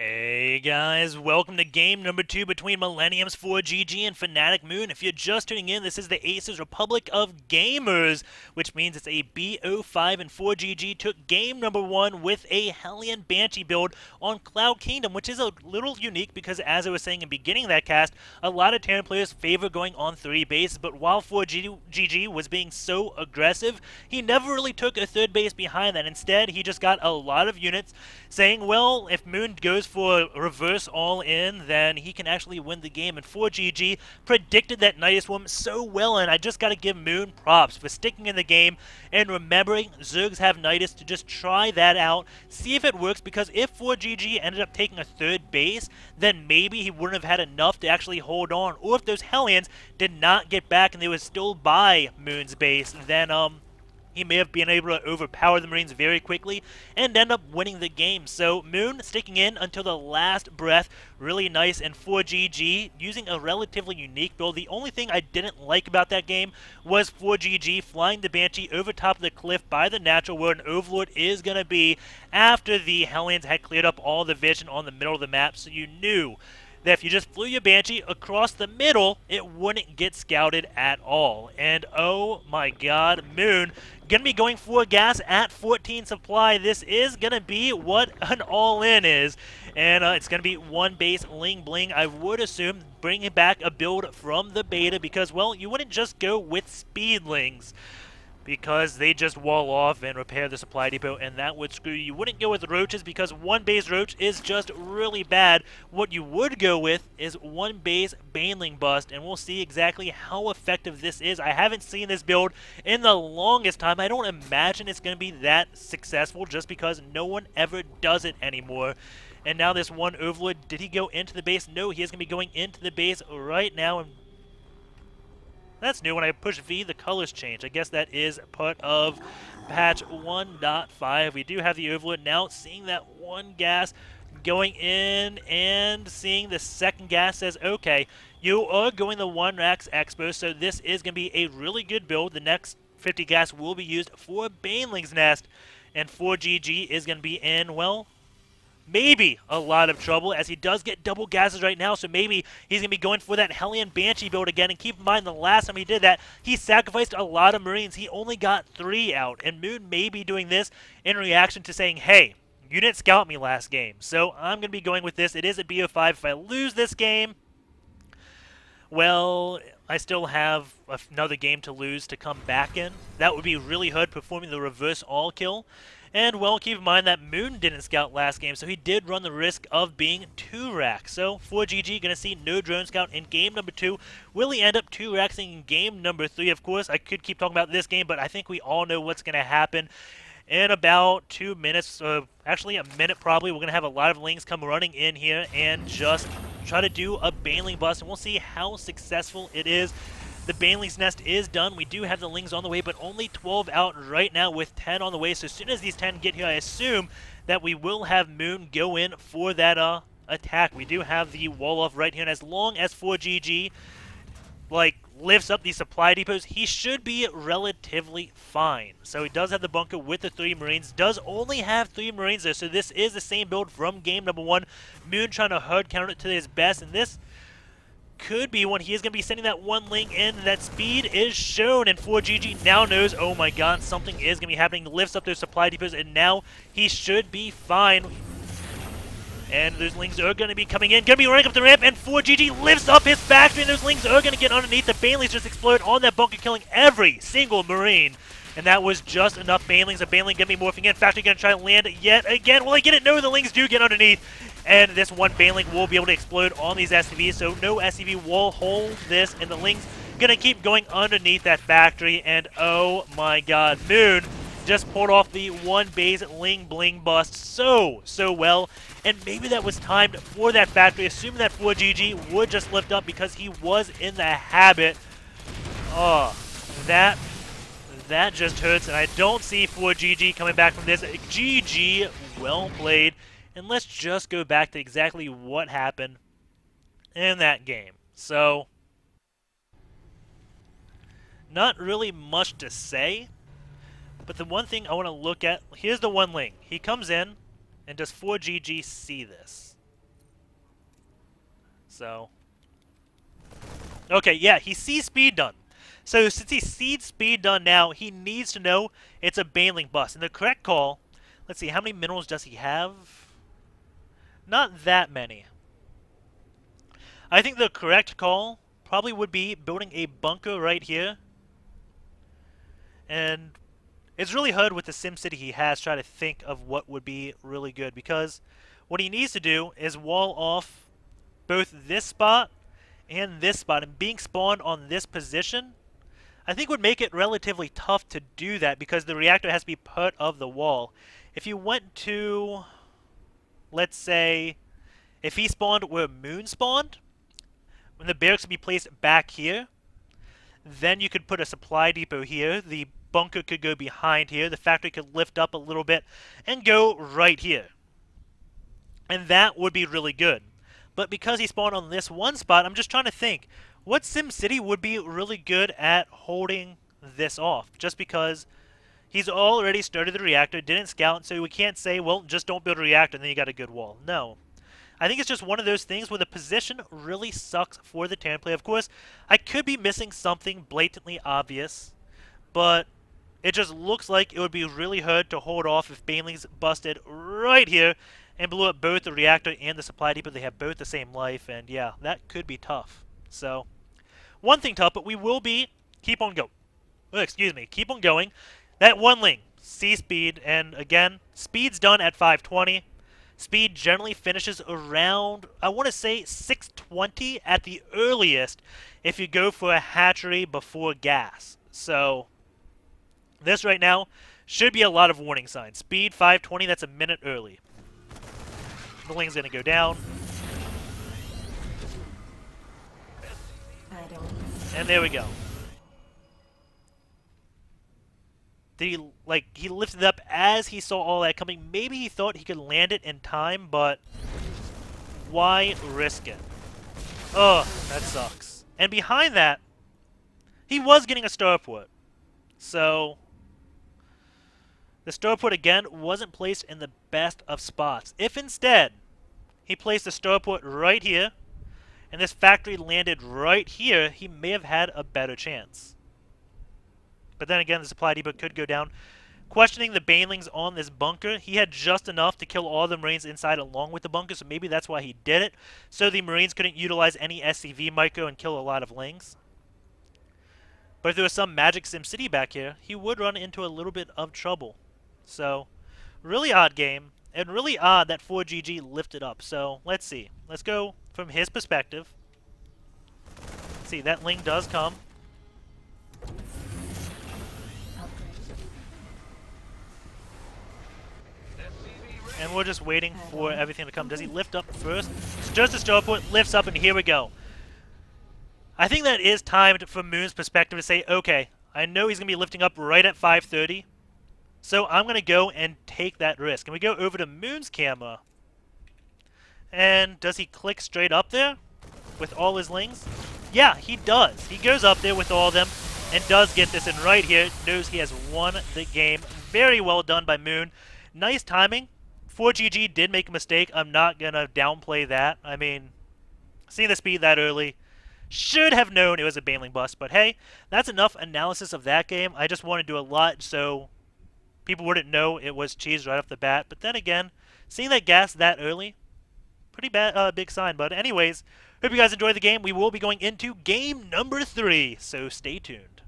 Hey guys, welcome to game number 2 between Mil.ForGG and Fnatic.Moon. If you're just tuning in, this is the ASUS Republic of Gamers, which means it's a BO5 and 4GG took game number 1 with a Hellion Banshee build on Cloud Kingdom, which is a little unique because, as I was saying in the beginning of that cast, a lot of Terran players favor going on 3 bases, but while 4GG was being so aggressive, he never really took a 3rd base behind that. Instead, he just got a lot of units saying, well, if Moon goes for reverse all-in, then he can actually win the game. And 4GG predicted that Nidus Swarm so well, and I just got to give Moon props for sticking in the game and remembering Zergs have Nidus to just try that out, see if it works, because if 4GG ended up taking a 3rd base, then maybe he wouldn't have had enough to actually hold on. Or if those Hellions did not get back and they would still buy Moon's base, then he may have been able to overpower the Marines very quickly and end up winning the game. So Moon sticking in until the last breath, really nice. And 4GG using a relatively unique build. The only thing I didn't like about that game was 4GG flying the Banshee over top of the cliff by the natural where an Overlord is going to be after the Hellions had cleared up all the vision on the middle of the map. So you knew that if you just flew your Banshee across the middle, it wouldn't get scouted at all. And oh my god, Moon going to be going for gas at 14 supply. This is going to be what an all-in is. And it's going to be 1 base Ling Bling. I would assume bringing back a build from the beta because, well, you wouldn't just go with Speedlings, because they just wall off and repair the supply depot, and that would screw you. You wouldn't go with roaches because 1 base roach is just really bad. What you would go with is 1 base baneling bust, and we'll see exactly how effective this is. I haven't seen this build in the longest time. I don't imagine it's going to be that successful just because no one ever does it anymore. And now this 1 Overlord, did he go into the base? No, he is going to be going into the base right now. And that's new. When I push V, the colors change. I guess that is part of patch 1.5. We do have the Overlord now, seeing that 1 gas going in and seeing the 2nd gas says, okay, you are going the 1 Rax Expo, so this is going to be a really good build. The next 50 gas will be used for Baneling's Nest, and 4GG is going to be in, well, maybe a lot of trouble, as he does get double gases right now, so maybe he's going to be going for that Hellion Banshee build again. And keep in mind, the last time he did that, he sacrificed a lot of Marines. He only got 3 out, and Moon may be doing this in reaction to saying, hey, you didn't scout me last game, so I'm going to be going with this. It is a BO5. If I lose this game, well, I still have another game to lose to come back in. That would be really hard, performing the reverse all kill. And, well, keep in mind that Moon didn't scout last game, so he did run the risk of being 2 rack. So 4GG going to see no drone scout in game number 2. Will he end up 2 raxing in game number 3? Of course, I could keep talking about this game, but I think we all know what's going to happen. In about 2 minutes, actually a minute probably, we're going to have a lot of Lings come running in here and just try to do a Baneling bust, and we'll see how successful it is. The Baneling's Nest is done. We do have the Lings on the way, but only 12 out right now with 10 on the way. So as soon as these 10 get here, I assume that we will have Moon go in for that attack. We do have the wall off right here, and as long as 4GG lifts up these supply depots, he should be relatively fine. So he does have the bunker with the 3 Marines, does only have 3 Marines there, so this is the same build from game number 1. Moon trying to hard counter it to his best, and this could be when he is going to be sending that 1 Ling in. That speed is shown, and 4GG now knows, oh my god, something is going to be happening. Lifts up those supply depots, and now he should be fine. And those Lings are going to be coming in, going to be running up the ramp, and 4GG lifts up his factory, and those Lings are going to get underneath. The Banelings just explode on that bunker, killing every single Marine. And that was just enough Banelings. A Baneling going to be morphing in. Factory going to try to land yet again. Will he get it? No, the Lings do get underneath. And this 1 Baneling will be able to explode on these SCVs, so no SCV will hold this, and the Lings going to keep going underneath that factory. And oh my god, Moon just pulled off the 1 base Ling Bling bust so well. And maybe that was timed for that factory, assuming that 4GG would just lift up because he was in the habit. Oh, that just hurts, and I don't see 4GG coming back from this. GG, well played. And let's just go back to exactly what happened in that game. So, not really much to say, but the one thing I want to look at, here's the 1 Ling. He comes in, and does 4GG see this? So, okay, yeah, he sees speed done. So since he sees speed done now, he needs to know it's a Baneling bust. And the correct call, let's see, how many minerals does he have? Not that many. I think the correct call probably would be building a bunker right here. And it's really hard with the SimCity he has try to think of what would be really good, because what he needs to do is wall off both this spot and this spot, and being spawned on this position I think would make it relatively tough to do that because the reactor has to be part of the wall. If you went to, let's say, if he spawned where Moon spawned, when the barracks would be placed back here, then you could put a supply depot here. The bunker could go behind here. The factory could lift up a little bit and go right here. And that would be really good. But because he spawned on this one spot, I'm just trying to think, what SimCity would be really good at holding this off? Just because he's already started the reactor, didn't scout, so we can't say, well, just don't build a reactor and then you got a good wall. No. I think it's just one of those things where the position really sucks for the Terran play. Of course, I could be missing something blatantly obvious, but it just looks like it would be really hard to hold off if Baneling's busted right here and blew up both the reactor and the supply depot. They have both the same life, and yeah, that could be tough. So, one thing tough, but we will be keep on going. That one link, C speed, and again, speed's done at 520. Speed generally finishes around, I want to say 620 at the earliest if you go for a hatchery before gas. So, this right now should be a lot of warning signs. Speed 520, that's a minute early. The link's going to go down. And there we go. He lifted it up as he saw all that coming. Maybe he thought he could land it in time, but why risk it? Ugh, that sucks. And behind that, he was getting a starport. So, the starport again wasn't placed in the best of spots. If instead, he placed the starport right here, and this factory landed right here, he may have had a better chance. But then again, the supply depot could go down. Questioning the Banelings on this bunker, he had just enough to kill all the Marines inside along with the bunker, so maybe that's why he did it, so the Marines couldn't utilize any SCV micro and kill a lot of Lings. But if there was some magic SimCity back here, he would run into a little bit of trouble. So, really odd game, and really odd that 4GG lifted up. So, let's see. Let's go from his perspective. See, that Ling does come. And we're just waiting for everything to come. Does he lift up first? So just the starport lifts up, and here we go. I think that is timed from Moon's perspective to say, okay, I know he's going to be lifting up right at 530, so I'm going to go and take that risk. And we go over to Moon's camera. And does he click straight up there with all his Lings? Yeah, he does. He goes up there with all of them and does get this, and right here knows he has won the game. Very well done by Moon. Nice timing. 4GG did make a mistake. I'm not going to downplay that. I mean, seeing the speed that early, should have known it was a Baneling bust. But hey, that's enough analysis of that game. I just want to do a lot so people wouldn't know it was cheese right off the bat. But then again, seeing that gas that early, pretty bad, big sign. But anyways, hope you guys enjoyed the game. We will be going into game number 3, so stay tuned.